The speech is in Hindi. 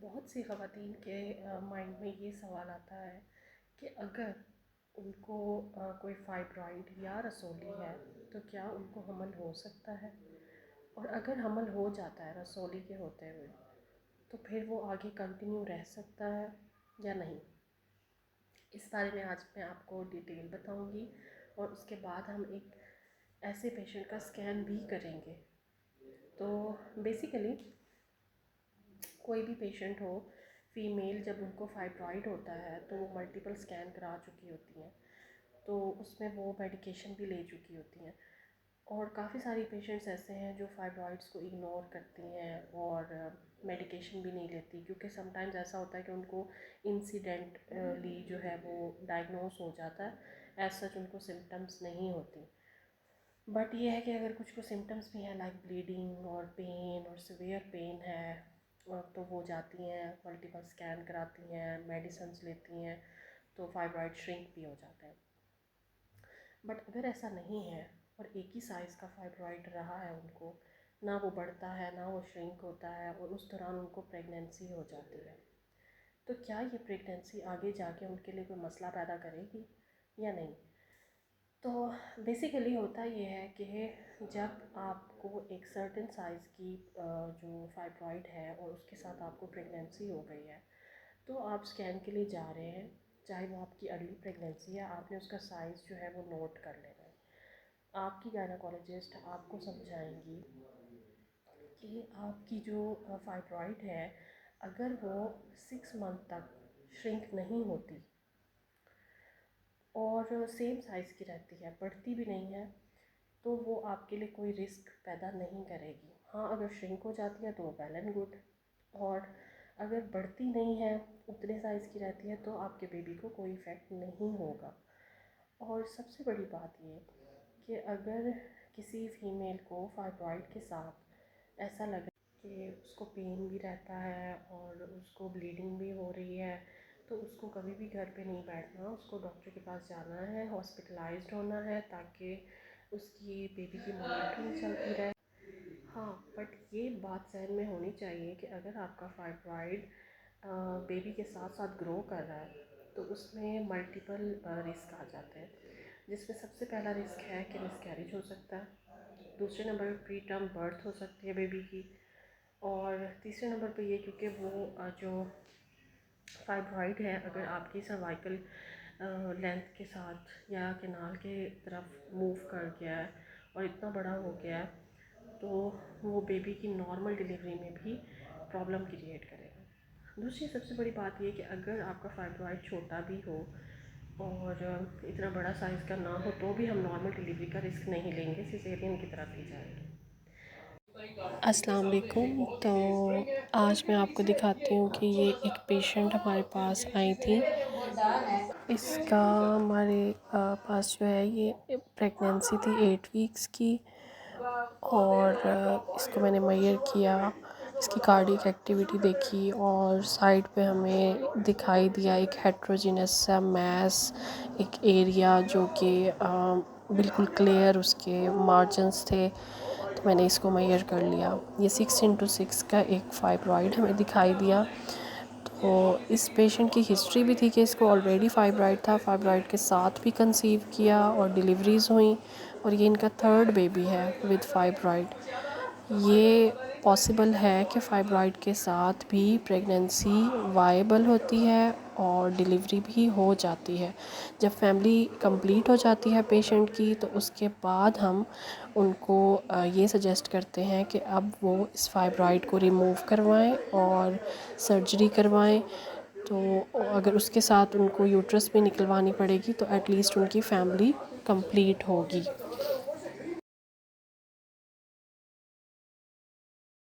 बहुत सी ख़वातीन के माइंड में ये सवाल आता है कि अगर उनको कोई फाइब्रॉइड या रसोली है तो क्या उनको हमल हो सकता है, और अगर हमल हो जाता है रसोली के होते हुए तो फिर वो आगे कंटिन्यू रह सकता है या नहीं। इस बारे में आज मैं आपको डिटेल बताऊंगी और उसके बाद हम एक ऐसे पेशेंट का स्कैन भी करेंगे। तो बेसिकली कोई भी पेशेंट हो, फीमेल, जब उनको फाइब्रॉइड होता है तो वो मल्टीपल स्कैन करा चुकी होती हैं, तो उसमें वो मेडिकेशन भी ले चुकी होती हैं। और काफ़ी सारी पेशेंट्स ऐसे हैं जो फाइब्रॉइड्स को इग्नोर करती हैं और मेडिकेशन भी नहीं लेती, क्योंकि समटाइम्स ऐसा होता है कि उनको इंसिडेंटली जो है वो डायग्नोस हो जाता है, एज सच उनको सिम्टम्स नहीं होती। बट ये है कि अगर कुछ कुछ सिम्टम्स भी हैं लाइक ब्लीडिंग और पेन और सिवियर पेन है, और तो वो जाती हैं, मल्टीपल स्कैन कराती हैं, मेडिसिन्स लेती हैं, तो फाइब्रॉइड श्रिंक भी हो जाते हैं। बट अगर ऐसा नहीं है और एक ही साइज़ का फाइब्रॉइड रहा है उनको, ना वो बढ़ता है ना वो श्रिंक होता है, और उस दौरान उनको प्रेगनेंसी हो जाती है, तो क्या ये प्रेगनेंसी आगे जाके उनके लिए कोई मसला पैदा करेगी या नहीं। तो बेसिकली होता ये है कि जब आपको एक सर्टेन साइज़ की जो फाइब्रॉइड है और उसके साथ आपको प्रेगनेंसी हो गई है, तो आप स्कैन के लिए जा रहे हैं, चाहे वो आपकी अर्ली प्रेगनेंसी है, आपने उसका साइज़ जो है वो नोट कर लेना है। आपकी गायनोकोलॉजिस्ट आपको समझाएंगी कि आपकी जो फाइब्रॉइड है, अगर वो 6 मंथ तक श्रिंक नहीं होती और सेम साइज़ की रहती है, बढ़ती भी नहीं है, तो वो आपके लिए कोई रिस्क पैदा नहीं करेगी। हाँ, अगर श्रिंक हो जाती है तो वेल एंड गुड, और अगर बढ़ती नहीं है, उतने साइज़ की रहती है, तो आपके बेबी को कोई इफ़ेक्ट नहीं होगा। और सबसे बड़ी बात ये कि अगर किसी फीमेल को फाइब्रॉइड के साथ ऐसा लगे कि उसको पेन भी रहता है और उसको ब्लीडिंग भी हो रही है, तो उसको कभी भी घर पे नहीं बैठना, उसको डॉक्टर के पास जाना है, हॉस्पिटलाइज्ड होना है, ताकि उसकी बेबी की मॉनिटरिंग चलती रहे। हाँ, बट ये बात जहन में होनी चाहिए कि अगर आपका फाइब्रॉइड बेबी के साथ साथ ग्रो कर रहा है तो उसमें मल्टीपल रिस्क आ जाते हैं, जिसमें सबसे पहला रिस्क है कि मिसकैरेज हो सकता है, दूसरे नंबर पर प्री टर्म बर्थ हो सकती है बेबी की, और तीसरे नंबर पे ये क्योंकि वो जो फाइब्रॉइड है अगर आपकी सर्वाइकल लेंथ के साथ या कैनाल के तरफ मूव कर गया है और इतना बड़ा हो गया है, तो वो बेबी की नॉर्मल डिलीवरी में भी प्रॉब्लम क्रिएट करेगा। दूसरी सबसे बड़ी बात ये कि अगर आपका फाइब्रॉइड छोटा भी हो और इतना बड़ा साइज़ का ना हो, तो भी हम नॉर्मल डिलीवरी का रिस्क नहीं लेंगे, सिजेरियन की तरफ ही जाएंगे। अस्सलाम वालेकुम। तो आज मैं आपको दिखाती हूँ कि ये एक पेशेंट हमारे पास आई थी। इसका हमारे पास जो है ये प्रेगनेंसी थी 8 वीक्स की, और इसको मैंने मेजर किया, इसकी कार्डियक एक्टिविटी देखी, और साइड पे हमें दिखाई दिया एक हेट्रोजीनस सा मैस, एक एरिया जो कि बिल्कुल क्लियर उसके मार्जिन्स थे। तो मैंने इसको मेजर कर लिया, ये 6x6 का एक फाइब्रॉइड हमें दिखाई दिया। तो इस पेशेंट की हिस्ट्री भी थी कि इसको ऑलरेडी फाइब्रॉइड था, फाइब्रॉइड के साथ भी कंसीव किया और डिलीवरीज़ हुई, और ये इनका थर्ड बेबी है विद फाइब्रॉइड। ये पॉसिबल है कि फ़ाइब्रॉइड के साथ भी प्रेगनेंसी वायबल होती है और डिलीवरी भी हो जाती है। जब फैमिली कंप्लीट हो जाती है पेशेंट की, तो उसके बाद हम उनको ये सजेस्ट करते हैं कि अब वो इस फ़ाइब्रॉइड को रिमूव करवाएं और सर्जरी करवाएं। तो अगर उसके साथ उनको यूट्रस भी निकलवानी पड़ेगी तो एटलीस्ट उनकी फैमिली कंप्लीट होगी।